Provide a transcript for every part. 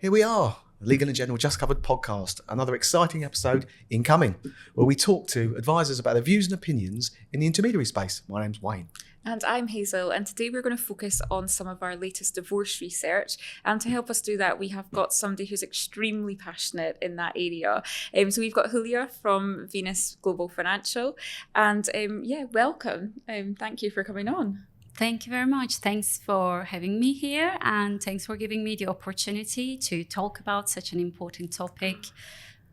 here we are, Legal and General Just Covered podcast, another exciting episode incoming, where we talk to advisors about their views and opinions in the intermediary space. My name's Wayne. And I'm Hazel, and today we're going to focus on some of our latest divorce research. And to help us do that, we have got somebody who's extremely passionate in that area. So we've got Hulya from Venus Global Financial. And welcome. Thank you for coming on. Thank you very much. Thanks for having me here, and thanks for giving me the opportunity to talk about such an important topic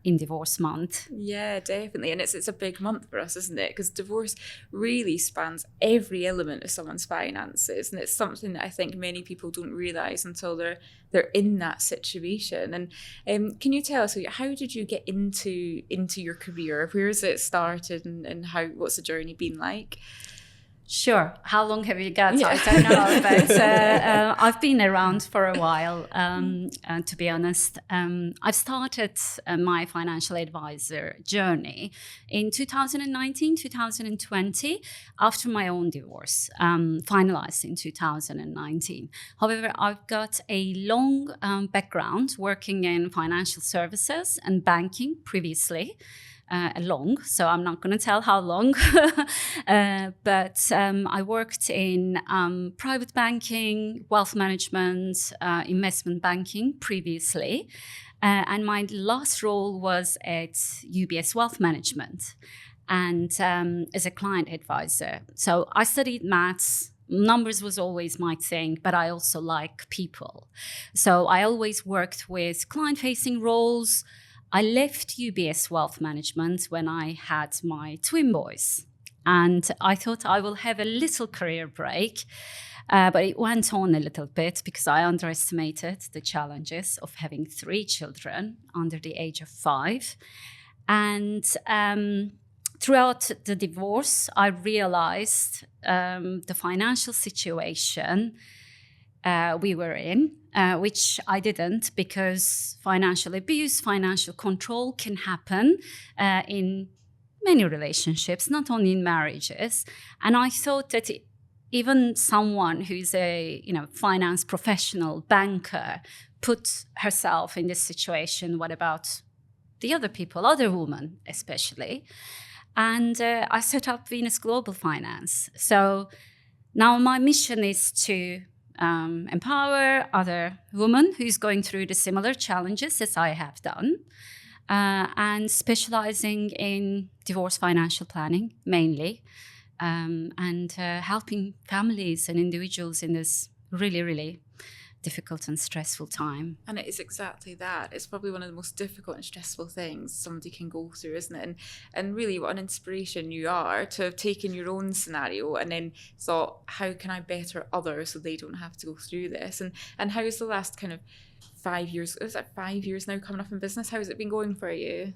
in Divorce Month. Yeah, definitely. And it's a big month for us, isn't it? Because divorce really spans every element of someone's finances. And it's something that I think many people don't realise until they're in that situation. And can you tell us, how did you get into your career? Where has it started, and what's the journey been like? Sure. How long have you got? Yeah. I don't know, but I've been around for a while, to be honest. I've started my financial advisor journey in 2019, 2020, after my own divorce, finalized in 2019. However, I've got a long background working in financial services and banking previously. So I'm not going to tell how long, but I worked in private banking, wealth management, investment banking previously, and my last role was at UBS Wealth Management and as a client advisor. So I studied maths. Numbers was always my thing, but I also like people. So I always worked with client-facing roles. I left UBS Wealth Management when I had my twin boys, and I thought I will have a little career break, but it went on a little bit because I underestimated the challenges of having 3 children under the age of 5. And throughout the divorce, I realized the financial situation we were in, which I didn't, because financial abuse, financial control can happen in many relationships, not only in marriages. And I thought that even someone who's a finance professional, banker, put herself in this situation. What about the other people, other women especially? And I set up Venus Global Finance. So now my mission is to empower other women who's going through the similar challenges as I have done, and specializing in divorce financial planning mainly, and helping families and individuals in this really, really difficult and stressful time. And it is exactly that. It's probably one of the most difficult and stressful things somebody can go through, isn't it? And really what an inspiration you are to have taken your own scenario and then thought, how can I better others so they don't have to go through this? And how's the last kind of 5 years, is that 5 years now coming up in business? How has it been going for you?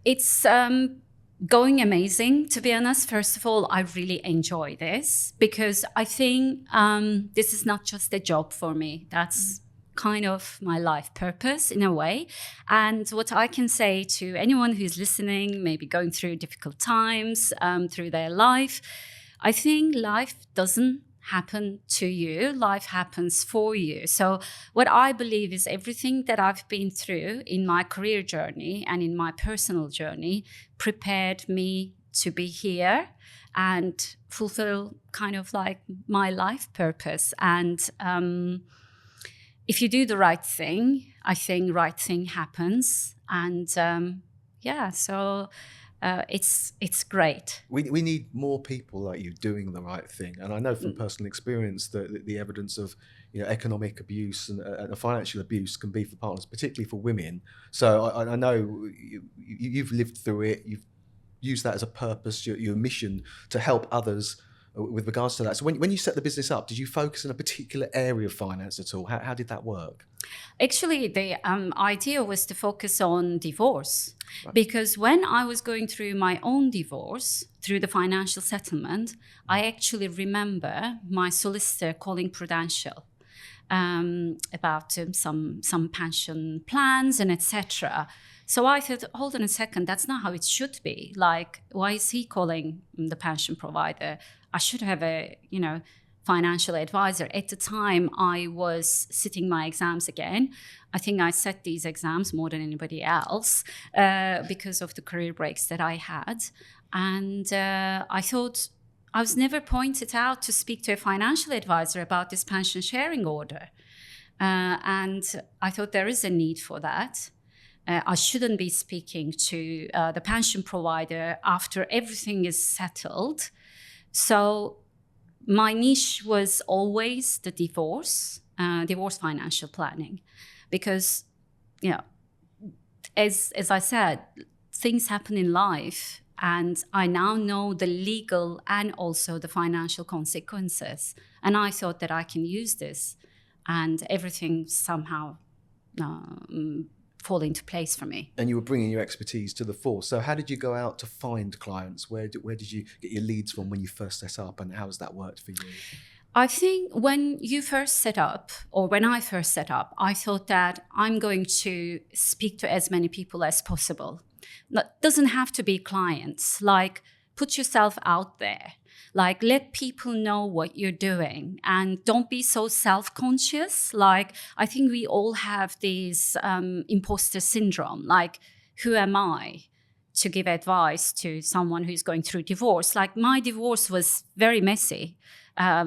It's going amazing, to be honest. First of all, I really enjoy this because I think this is not just a job for me. That's kind of my life purpose in a way. And what I can say to anyone who's listening, maybe going through difficult times through their life, I think life doesn't happen to you, life happens for you. So what I believe is everything that I've been through in my career journey and in my personal journey prepared me to be here and fulfill kind of like my life purpose. And if you do the right thing, I think right thing happens. And it's great. We need more people like you doing the right thing. And I know from personal experience that the evidence of economic abuse and financial abuse can be for partners, particularly for women. So I know you've lived through it. You've used that as a purpose, your mission to help others with regards to that. So when you set the business up, did you focus on a particular area of finance at all? How did that work? Actually, the idea was to focus on divorce. Right. Because when I was going through my own divorce, through the financial settlement, I actually remember my solicitor calling Prudential about some pension plans and etc. So I thought, hold on a second, that's not how it should be. Like, why is he calling the pension provider? I should have a, financial advisor. At the time, I was sitting my exams again. I think I set these exams more than anybody else because of the career breaks that I had. And I thought I was never pointed out to speak to a financial advisor about this pension sharing order. And I thought there is a need for that. I shouldn't be speaking to the pension provider after everything is settled. So my niche was always the divorce financial planning, because, as I said, things happen in life, and I now know the legal and also the financial consequences. And I thought that I can use this, and everything somehow fall into place for me. And you were bringing your expertise to the fore. So how did you go out to find clients? Where did you get your leads from when you first set up, and how has that worked for you? I think when you first set up, or when I first set up, I thought that I'm going to speak to as many people as possible. That doesn't have to be clients. Like, put yourself out there. Like, let people know what you're doing, and don't be so self-conscious. Like, I think we all have this imposter syndrome. Like, who am I to give advice to someone who's going through divorce? Like, my divorce was very messy.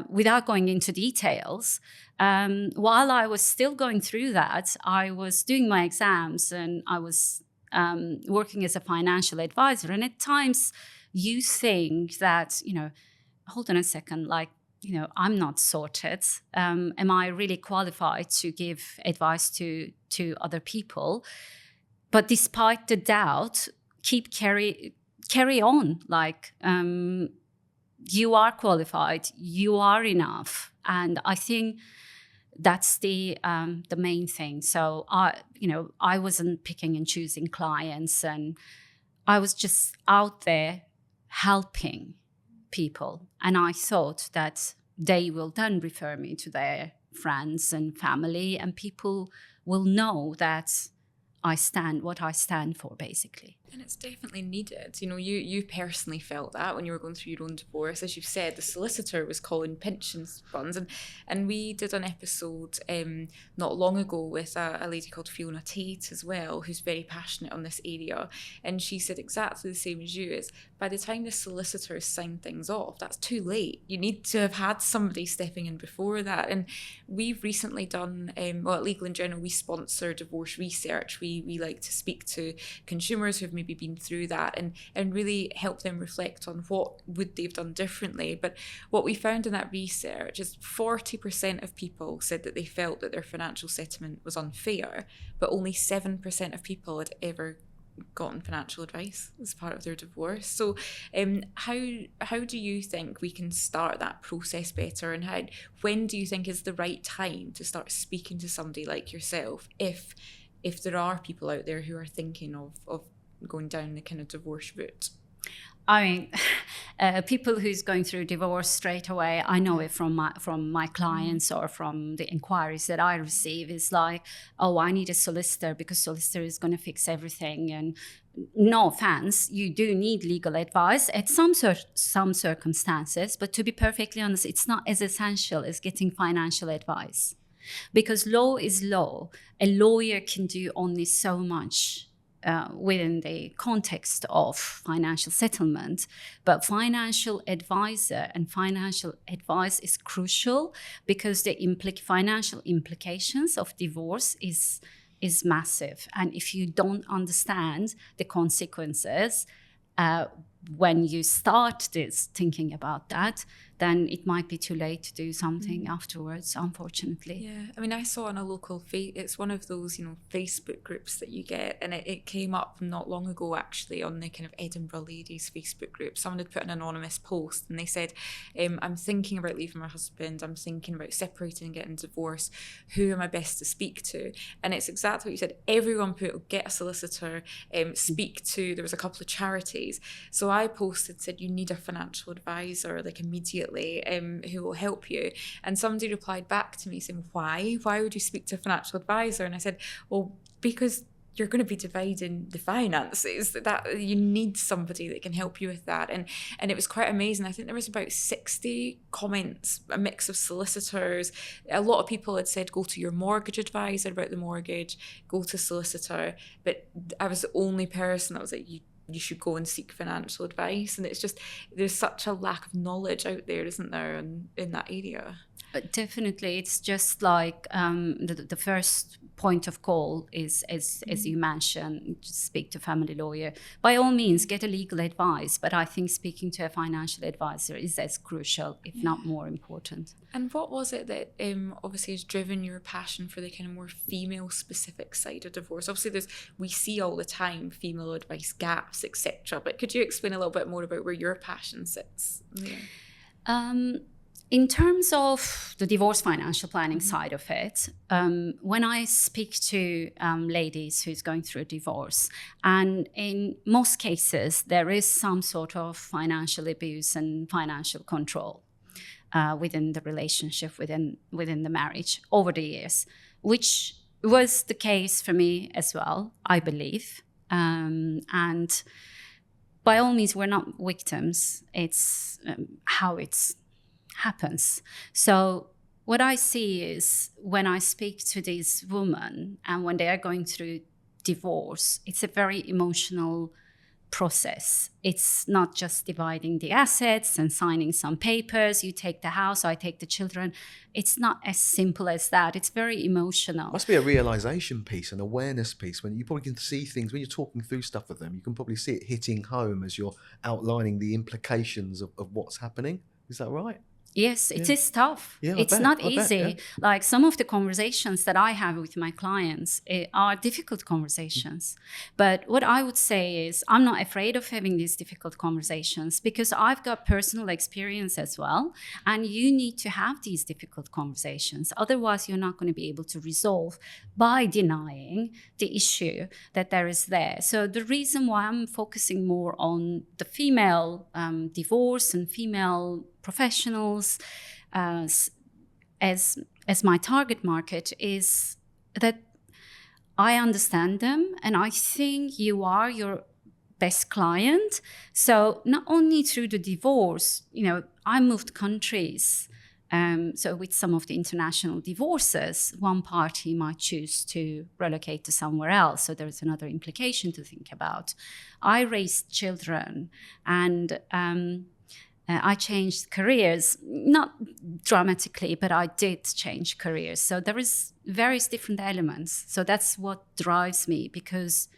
Without going into details, while I was still going through that, I was doing my exams, and I was working as a financial advisor. And at times you think that, hold on a second, like, I'm not sorted. Am I really qualified to give advice to other people? But despite the doubt, carry on. Like, you are qualified, you are enough. And I think that's the main thing. So I wasn't picking and choosing clients, and I was just out there helping people. And I thought that they will then refer me to their friends and family, and people will know that I stand what I stand for, basically. And it's definitely needed. You personally felt that when you were going through your own divorce. As you've said, the solicitor was calling pension funds. And we did an episode not long ago with a lady called Fiona Tate as well, who's very passionate on this area. And she said exactly the same as you, is by the time the solicitors sign things off, that's too late. You need to have had somebody stepping in before that. And we've recently done, at Legal in General, we sponsor divorce research. We like to speak to consumers who've maybe been through that and really help them reflect on what would they've done differently. But what we found in that research is 40% of people said that they felt that their financial settlement was unfair, but only 7% of people had ever gotten financial advice as part of their divorce. So how do you think we can start that process better, and when do you think is the right time to start speaking to somebody like yourself if there are people out there who are thinking of going down the kind of divorce route? I mean, people who's going through divorce straight away, I know it from my clients or from the inquiries that I receive, is like, oh, I need a solicitor because solicitor is going to fix everything. And no offense, you do need legal advice at some circumstances, but to be perfectly honest, it's not as essential as getting financial advice. Because law is law. A lawyer can do only so much within the context of financial settlement. But financial advisor and financial advice is crucial, because the financial implications of divorce is massive. And if you don't understand the consequences, when you start thinking about that, then it might be too late to do something afterwards, unfortunately. Yeah, I mean, I saw on a local, it's one of those, Facebook groups that you get, and it came up not long ago, actually, on the kind of Edinburgh Ladies Facebook group. Someone had put an anonymous post, and they said, I'm thinking about leaving my husband, I'm thinking about separating and getting divorced, who am I best to speak to? And it's exactly what you said. Everyone put, get a solicitor, speak to, there was a couple of charities. So I posted, said, you need a financial advisor, like immediately, who will help you. And somebody replied back to me saying, why would you speak to a financial advisor? And I said, well, because you're going to be dividing the finances. That you need somebody that can help you with that. And it was quite amazing. I think there was about 60 comments, a mix of solicitors. A lot of people had said, go to your mortgage advisor about the mortgage, go to solicitor. But I was the only person that was like, you should go and seek financial advice. And it's just, there's such a lack of knowledge out there, isn't there, in that area? Definitely. It's just like the first point of call is, as you mentioned, just speak to a family lawyer. By all means, get a legal advice. But I think speaking to a financial advisor is as crucial, if not more important. And what was it that obviously has driven your passion for the kind of more female-specific side of divorce? Obviously, we see all the time female advice gaps, etc. But could you explain a little bit more about where your passion sits? Yeah. In terms of the divorce financial planning side of it, when I speak to ladies who's going through a divorce, and in most cases, there is some sort of financial abuse and financial control within the relationship, within the marriage over the years, which was the case for me as well, I believe. And by all means, we're not victims. It's how it's happens. So what I see is when I speak to these women and when they are going through divorce, it's a very emotional process. It's not just dividing the assets and signing some papers. You take the house, I take the children. It's not as simple as that. It's very emotional. Must be a realization piece, an awareness piece, when you probably can see things, when you're talking through stuff with them, you can probably see it hitting home as you're outlining the implications of what's happening. Is that right? Yes, it is tough. Yeah, it's not easy. Like some of the conversations that I have with my clients are difficult conversations. But what I would say is I'm not afraid of having these difficult conversations because I've got personal experience as well. And you need to have these difficult conversations. Otherwise, you're not going to be able to resolve by denying the issue that there is there. So the reason why I'm focusing more on the female divorce and female professionals as my target market is that I understand them and I think you are your best client. So not only through the divorce, I moved countries. So with some of the international divorces, one party might choose to relocate to somewhere else. So there's another implication to think about. I raised children and I changed careers, not dramatically, but I did change careers. So there is various different elements. So that's what drives me because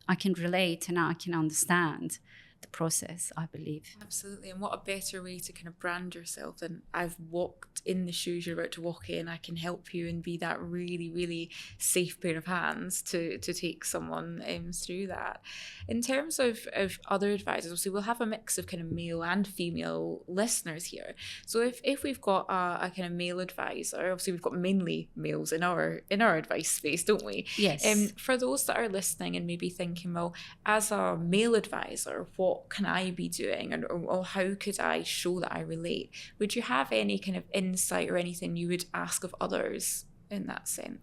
I can relate and I can understand the process, I believe. Absolutely. And what a better way to kind of brand yourself than I've walked in the shoes you're about to walk in. I can help you and be that really, really safe pair of hands to take someone through that. In terms of other advisors, obviously we'll have a mix of kind of male and female listeners here. So if we've got a kind of male advisor, obviously we've got mainly males in our advice space, don't we? Yes. For those that are listening and maybe thinking, well, as a male advisor, what can I be doing or how could I show that I relate? Would you have any kind of insight or anything you would ask of others in that sense?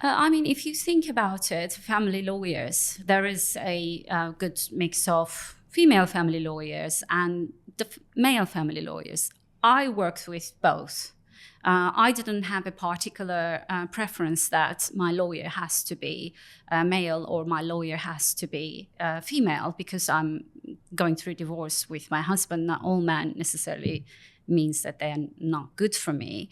If you think about it, family lawyers, there is a good mix of female family lawyers and the male family lawyers. I worked with both. I didn't have a particular preference that my lawyer has to be male or my lawyer has to be female because I'm going through divorce with my husband. Not all men necessarily means that they're not good for me.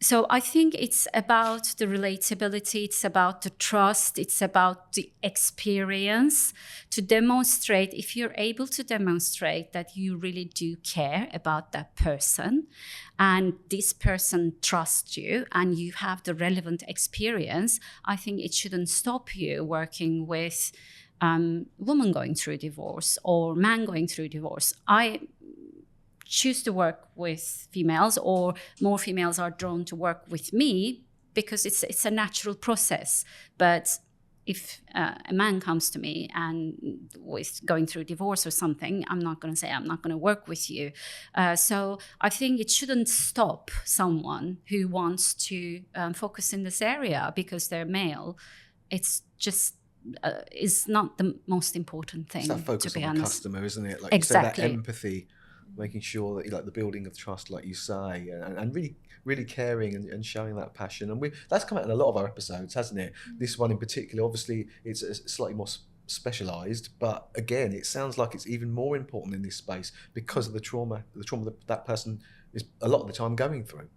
So I think it's about the relatability, it's about the trust, it's about the experience to demonstrate, if you're able to demonstrate that you really do care about that person and this person trusts you and you have the relevant experience, I think it shouldn't stop you working with women going through divorce or man going through divorce. I choose to work with females, or more females are drawn to work with me because it's a natural process. But if a man comes to me and with going through divorce or something, I'm not going to say I'm not going to work with you. So I think it shouldn't stop someone who wants to focus in this area because they're male. it's just is not the most important thing. It's that focus to be on the honest. customer, isn't it? Like Exactly. you say, that empathy, making sure that like the building of trust, like you say, and really caring and showing that passion. And that's come out in a lot of our episodes, hasn't it? This one in particular, obviously, it's slightly more specialised, but again, it sounds like it's even more important in this space because of the trauma that person is a lot of the time going through.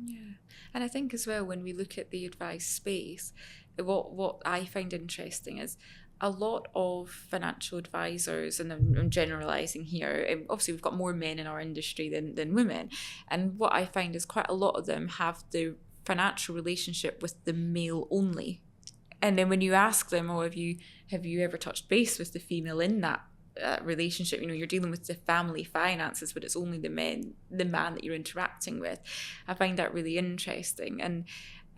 Yeah, and I think as well, when we look at the advice space, what I find interesting is a lot of financial advisors, and I'm generalising here, obviously we've got more men in our industry than women, and what I find is quite a lot of them have the financial relationship with the male only. And then when you ask them, oh, have you ever touched base with the female in that relationship? You know, you're dealing with the family finances, but it's only the man that you're interacting with. I find that really interesting.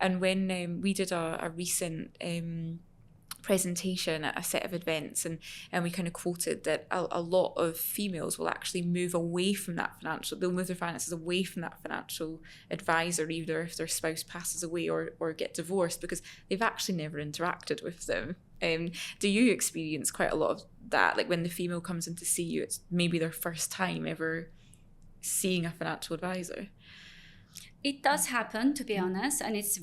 And when we did a recent presentation at a set of events, and we kind of quoted that a lot of females will actually move away from that they'll move their finances away from that financial advisor, either if their spouse passes away or get divorced, because they've actually never interacted with them. Do you experience quite a lot of that? Like when the female comes in to see you, it's maybe their first time ever seeing a financial advisor? It does happen, to be honest, and it's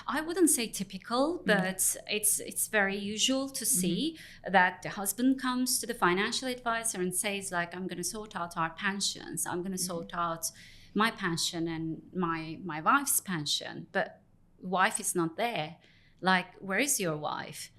I wouldn't say typical, but it's very usual to see that the husband comes to the financial advisor and says, like, I'm going to sort out our pensions, I'm going to sort out my pension and my wife's pension, but wife is not there. Like, where is your wife?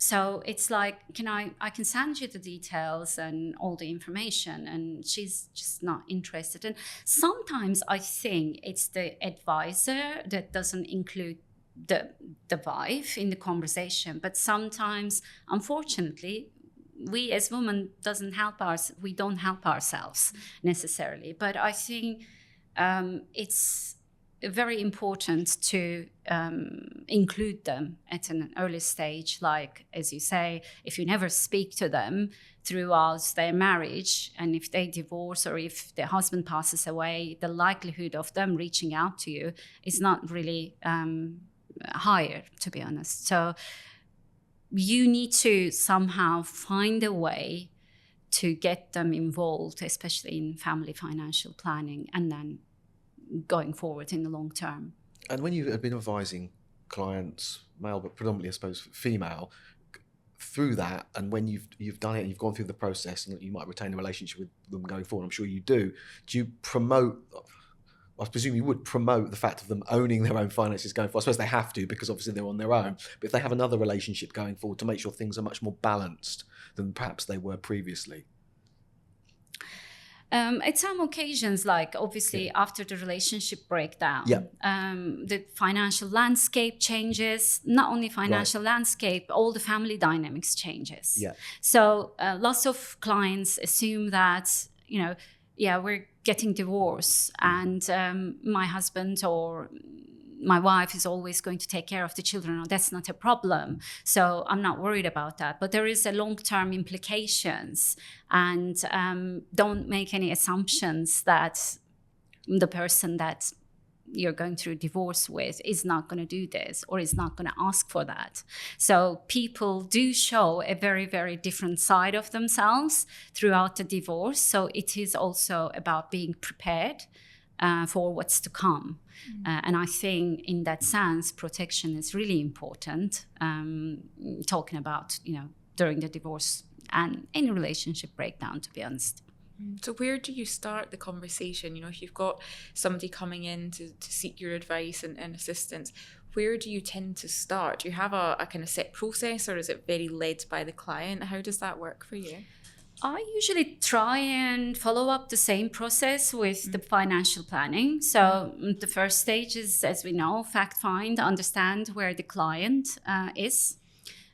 So it's like, I can send you the details and all the information, and she's just not interested. And sometimes I think it's the advisor that doesn't include the wife in the conversation. But sometimes, unfortunately, we as women we don't help ourselves necessarily. But I think it's very important to include them at an early stage. Like, as you say, if you never speak to them throughout their marriage, and if they divorce or if their husband passes away, the likelihood of them reaching out to you is not really higher, to be honest. So you need to somehow find a way to get them involved, especially in family financial planning, and then going forward in the long term. And when you have been advising clients, male but predominantly, I suppose, female, through that, and when you've done it and you've gone through the process, and you might retain a relationship with them going forward, I'm sure you do you promote, I presume you would promote the fact of them owning their own finances going forward? I suppose they have to, because obviously they're on their own, but if they have another relationship going forward, to make sure things are much more balanced than perhaps they were previously. At some occasions, like obviously after the relationship breakdown, the financial landscape changes. Not only financial landscape, all the family dynamics changes. Yeah. So lots of clients assume that, we're getting divorced, and my husband or my wife is always going to take care of the children, or that's not a problem, so I'm not worried about that. But there is a long-term implications, and don't make any assumptions that the person that you're going through divorce with is not going to do this or is not going to ask for that. So people do show a very, very different side of themselves throughout the divorce. So it is also about being prepared for what's to come. And I think in that sense, protection is really important, talking about, during the divorce and any relationship breakdown, to be honest. So where do you start the conversation? If you've got somebody coming in to seek your advice and assistance, where do you tend to start? Do you have a kind of set process, or is it very led by the client? How does that work for you? I usually try and follow up the same process with the financial planning. So the first stage is, as we know, fact find, understand where the client is,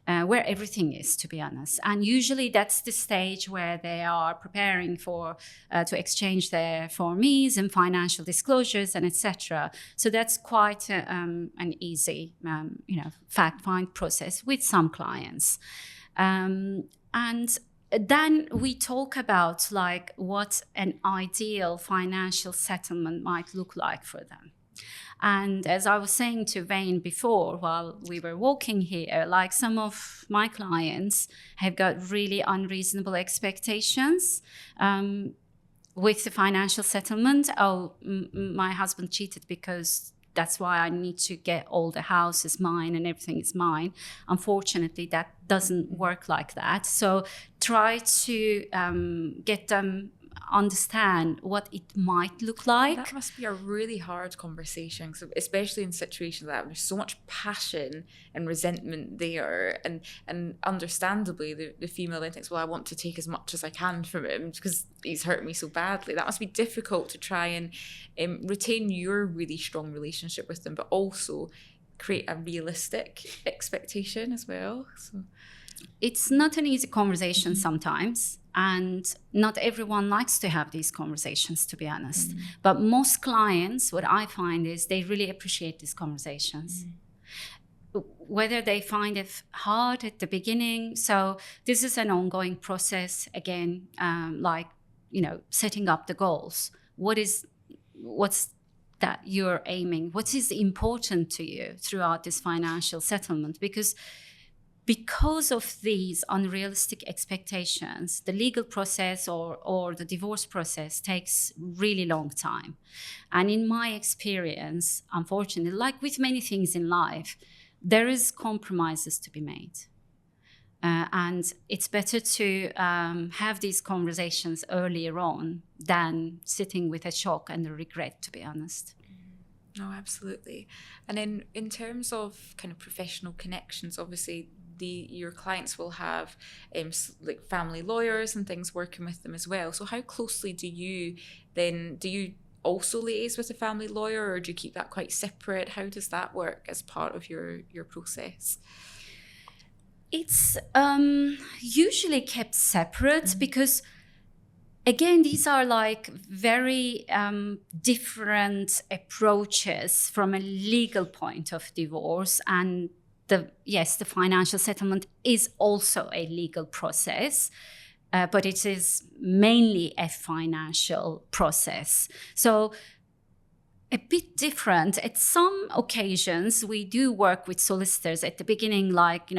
where everything is, to be honest. And usually that's the stage where they are preparing for to exchange their Form Es and financial disclosures and etc. So that's quite an easy, fact find process with some clients. And then we talk about like what an ideal financial settlement might look like for them. And as I was saying to Vane before, while we were walking here, like some of my clients have got really unreasonable expectations with the financial settlement. Oh, my husband cheated because that's why I need to get all the house is mine and everything is mine. Unfortunately, that doesn't work like that. So try to get them understand what it might look like. That must be a really hard conversation, especially in situations like that. There's so much passion and resentment there, and understandably the female then thinks, well, I want to take as much as I can from him because he's hurt me so badly. That must be difficult to try and retain your really strong relationship with them, but also create a realistic expectation as well. So it's not an easy conversation sometimes. And not everyone likes to have these conversations, to be honest. But most clients, what I find is they really appreciate these conversations. Whether they find it hard at the beginning. So this is an ongoing process, again, like, setting up the goals. What's that you're aiming? What is important to you throughout this financial settlement? Because of these unrealistic expectations, the legal process or the divorce process takes really long time. And in my experience, unfortunately, like with many things in life, there is compromises to be made. And it's better to have these conversations earlier on than sitting with a shock and a regret, to be honest. No, absolutely. And then in terms of kind of professional connections, obviously, your clients will have like family lawyers and things working with them as well. So how closely do you also liaise with a family lawyer, or do you keep that quite separate? How does that work as part of your process? It's usually kept separate because, again, these are like very different approaches from a legal point of divorce. And the financial settlement is also a legal process, but it is mainly a financial process. So a bit different. At some occasions, we do work with solicitors at the beginning, like,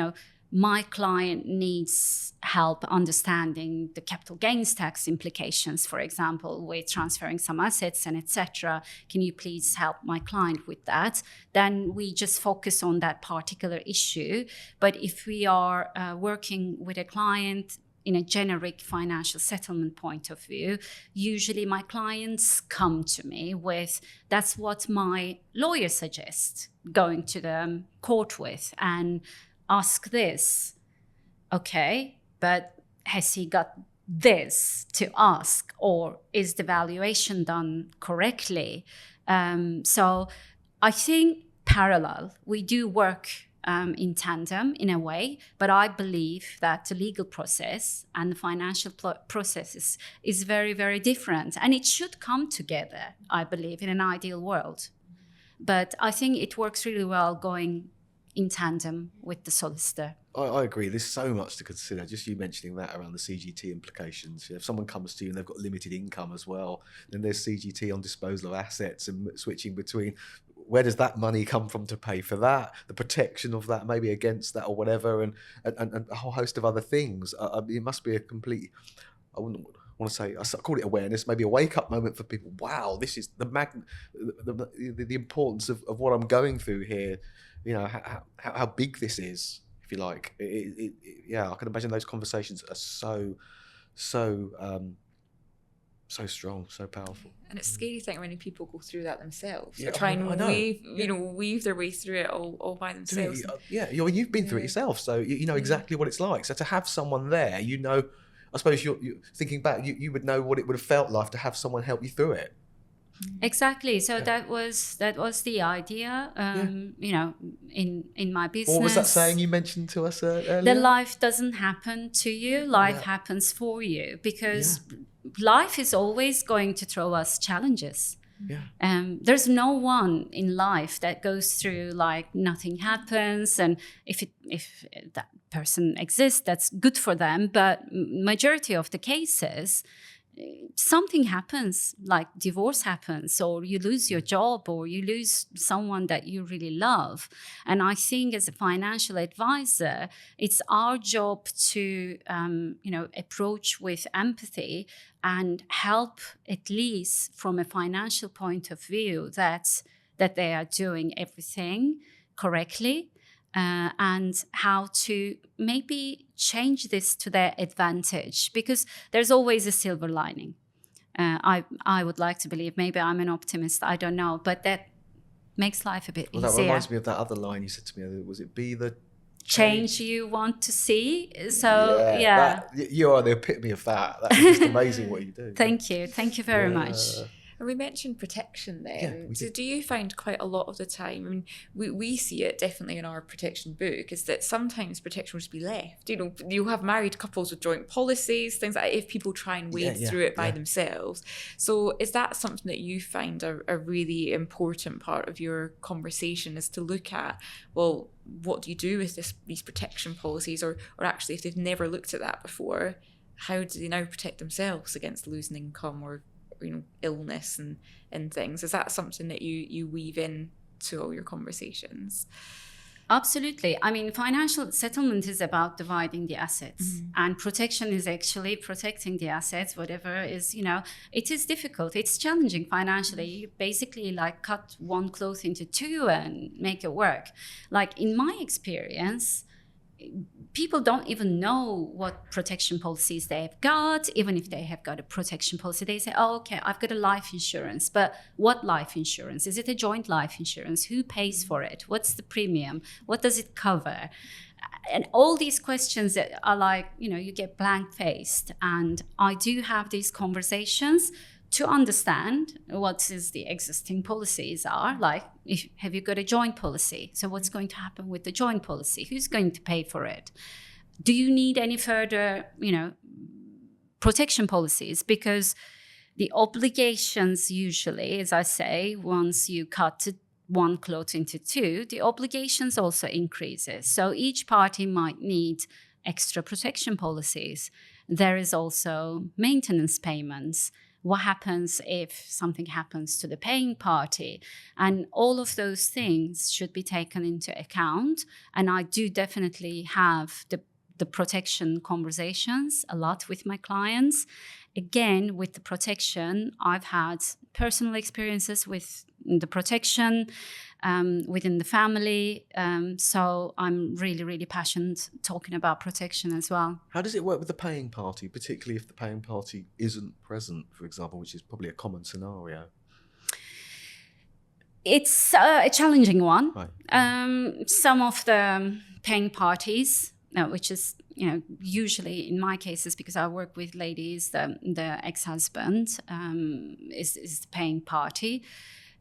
my client needs help understanding the capital gains tax implications, for example, with transferring some assets and etc. Can you please help my client with that? Then we just focus on that particular issue. But if we are working with a client in a generic financial settlement point of view, usually my clients come to me with, that's what my lawyer suggests, going to the court with, and ask this. Okay, but has he got this to ask, or is the valuation done correctly? So I think parallel, we do work in tandem in a way, but I believe that the legal process and the financial process is very, very different, and it should come together, I believe, in an ideal world. But I think it works really well going in tandem with the solicitor. I agree. There's so much to consider. Just you mentioning that around the CGT implications. If someone comes to you and they've got limited income as well, then there's CGT on disposal of assets and switching between where does that money come from to pay for that, the protection of that, maybe against that or whatever, and a whole host of other things. It must be a complete, I wouldn't want to say, I call it awareness, maybe a wake-up moment for people. Wow, this is the importance of what I'm going through here. How big this is, if you like. I can imagine those conversations are so strong, so powerful. And it's scary thinking when people go through that themselves. They're trying to weave their way through it all by themselves. You've been through it yourself, so you know exactly what it's like. So to have someone there, I suppose you're thinking back, you would know what it would have felt like to have someone help you through it. Exactly. So that was the idea. In my business. What was that saying you mentioned to us earlier? The life doesn't happen to you. Life happens for you, because life is always going to throw us challenges. Yeah. There's no one in life that goes through like nothing happens, and if that person exists, that's good for them. But majority of the cases, something happens, like divorce happens, or you lose your job, or you lose someone that you really love. And I think as a financial advisor, it's our job to, approach with empathy and help, at least from a financial point of view, that they are doing everything correctly. And how to maybe change this to their advantage, because there's always a silver lining. I would like to believe, maybe I'm an optimist, I don't know, but that makes life a bit easier. That reminds me of that other line you said to me. Was it be the change you want to see? So yeah. You are the epitome of that. That's just amazing what you do. Thank you very much. And we mentioned protection then. Yeah, so do you find quite a lot of the time, I mean, we see it definitely in our protection book, is that sometimes protection will just be left. You'll have married couples with joint policies, things like that, if people try and wade through it by themselves. So is that something that you find a really important part of your conversation, is to look at, well, what do you do with these protection policies? Or actually, if they've never looked at that before, how do they now protect themselves against losing income or illness and things? Is that something that you weave in to all your conversations? Absolutely. I mean, financial settlement is about dividing the assets, and protection is actually protecting the assets, whatever is, it is difficult. It's challenging financially. You basically like cut one cloth into two and make it work. Like in my experience, people don't even know what protection policies they've got. Even if they have got a protection policy, they say, oh, okay, I've got a life insurance. But what life insurance? Is it a joint life insurance? Who pays for it? What's the premium? What does it cover? And all these questions that are like, you get blank-faced. And I do have these conversations to understand what is the existing policies are. Like, have you got a joint policy? So what's going to happen with the joint policy? Who's going to pay for it? Do you need any further, protection policies? Because the obligations usually, as I say, once you cut one cloth into two, the obligations also increases. So each party might need extra protection policies. There is also maintenance payments. What happens if something happens to the paying party? And all of those things should be taken into account. And I do definitely have the protection conversations a lot with my clients. Again, with the protection, I've had personal experiences with the protection within the family. So I'm really, really passionate talking about protection as well. How does it work with the paying party, particularly if the paying party isn't present, for example, which is probably a common scenario? It's a challenging one. Right. Some of the paying parties, which is, usually in my cases, because I work with ladies, the ex-husband is the paying party.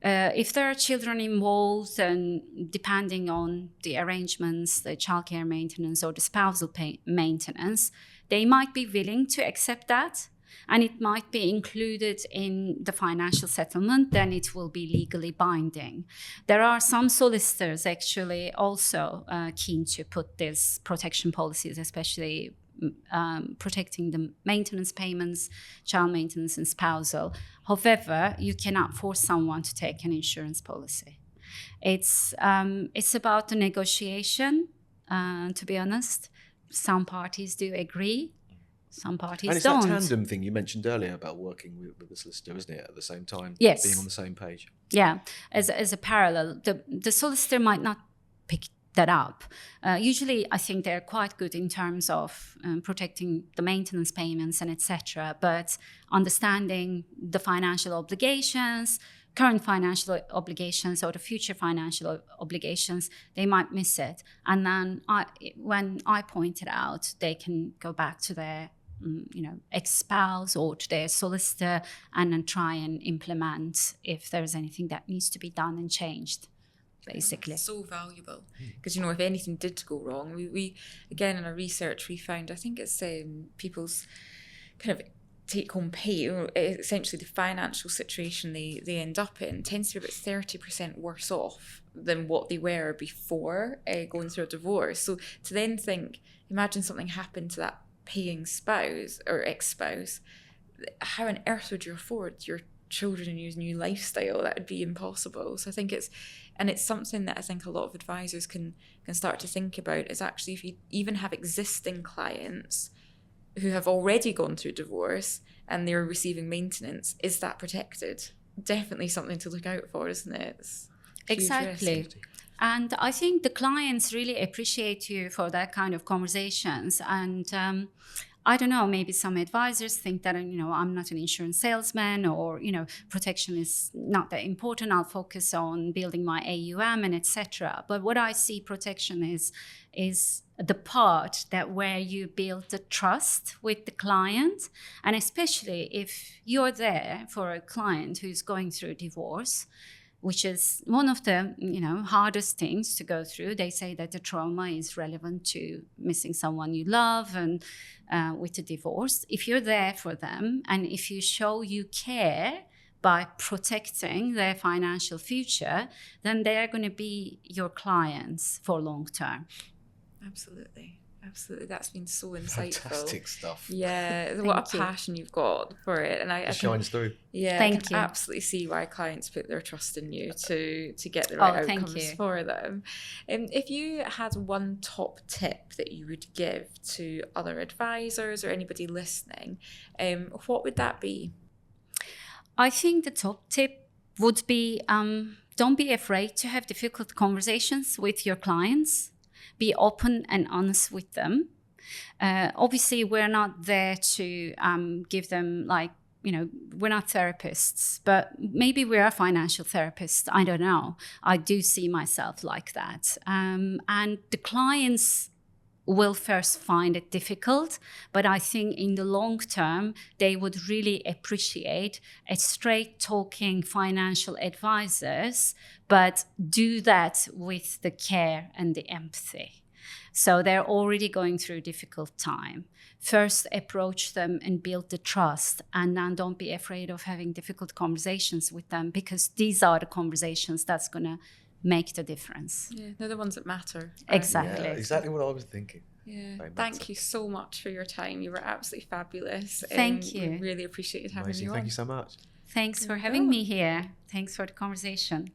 If there are children involved, and depending on the arrangements, the childcare maintenance or the spousal maintenance, they might be willing to accept that, and it might be included in the financial settlement. Then it will be legally binding. There are some solicitors actually also keen to put these protection policies, especially protecting the maintenance payments, child maintenance and spousal. However, you cannot force someone to take an insurance policy. It's about the negotiation, to be honest. Some parties do agree, some parties and it's don't. that tandem thing you mentioned earlier about working with the solicitor, isn't it, at the same time? Yes. Being on the same page. Yeah, as a parallel. The solicitor might not pick that up. Usually, I think they're quite good in terms of protecting the maintenance payments and etc. But understanding the financial obligations, current financial obligations or the future financial obligations, they might miss it. And then when I point it out, they can go back to their ex-spouse or to their solicitor and then try and implement if there's anything that needs to be done and changed. Basically. It's so valuable because if anything did go wrong, we again in our research we found, I think it's people's kind of take-home pay, essentially the financial situation they end up in tends to be about 30% worse off than what they were before going through a divorce. So to then think, imagine something happened to that paying spouse or ex-spouse, how on earth would you afford your children and your new lifestyle? That would be impossible. So I think it's something that I think a lot of advisors can start to think about, is actually if you even have existing clients who have already gone through divorce and they're receiving maintenance, is that protected? Definitely something to look out for, isn't it? It's exactly. risk. And I think the clients really appreciate you for that kind of conversations. And I don't know, maybe some advisors think that, I'm not an insurance salesman, or, protection is not that important. I'll focus on building my AUM and etc. But what I see protection is the part that where you build the trust with the client. And especially if you're there for a client who's going through divorce, which is one of the hardest things to go through. They say that the trauma is relevant to missing someone you love and with the divorce. If you're there for them and if you show you care by protecting their financial future, then they're going to be your clients for long term. Absolutely. That's been so insightful. Fantastic stuff. Yeah, what a passion you've got for it, and I shines through. Yeah, thank I can you. absolutely see why clients put their trust in you to get the right outcomes for them. If you had one top tip that you would give to other advisors or anybody listening, what would that be? I think the top tip would be don't be afraid to have difficult conversations with your clients. Be open and honest with them. Obviously, we're not there to give them we're not therapists, but maybe we're a financial therapist. I don't know. I do see myself like that. And the clients will first find it difficult, but I think in the long term, they would really appreciate a straight talking financial advisors, but do that with the care and the empathy. So they're already going through a difficult time. First, approach them and build the trust, and then don't be afraid of having difficult conversations with them, because these are the conversations that's going to make the difference. Yeah, they're the ones that matter. Right? Exactly. Yeah, exactly what I was thinking. Yeah. Thank you so much for your time. You were absolutely fabulous. Thank you. We really appreciated having you on. Thank you so much. Thanks for having me here. Thanks for the conversation.